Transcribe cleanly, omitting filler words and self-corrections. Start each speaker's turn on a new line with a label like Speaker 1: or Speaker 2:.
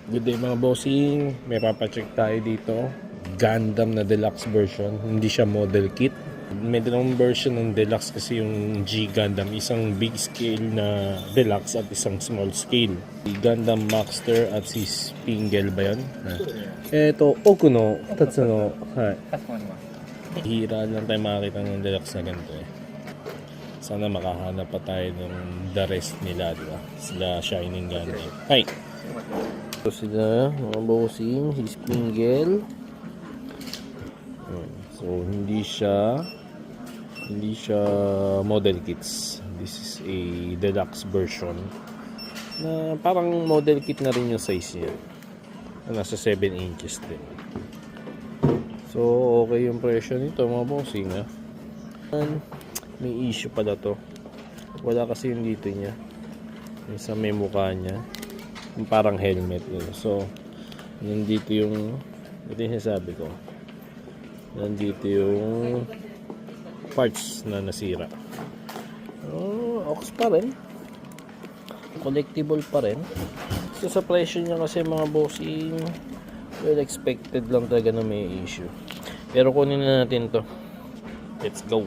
Speaker 1: Good day mga bossing, may papacheck tayo dito. Gundam na deluxe version, hindi siya model kit. May dalawang version ng deluxe kasi yung G Gundam, isang big scale na deluxe at isang small scale. Si Gundam Maxter at si Spingle ba yun? Eto, Okuno, Tatsuno. Hira lang tayo makakita ng deluxe na ganito eh. Sana makahanap pa tayo ng the rest nila, diba? Sila Shining Gundam. Hi! Ito sila, mga bossing, si Spingle. So, hindi siya model kits. This is a deluxe version na parang model kit na rin yung size niya. Nasa 7 inches din. So, okay yung presyo nito mga bossing, ha? May issue pala to. Wala kasi yung dito niya. Yung sa may mukha niya. Yung parang helmet yun. So, nandito yung ito yung sinasabi ko. Nandito yung parts na nasira. Ox pa rin. Collectible pa rin. So, sa presyo niya kasi mga bossing, well expected lang talaga na may issue. Pero kunin na natin to. Let's go.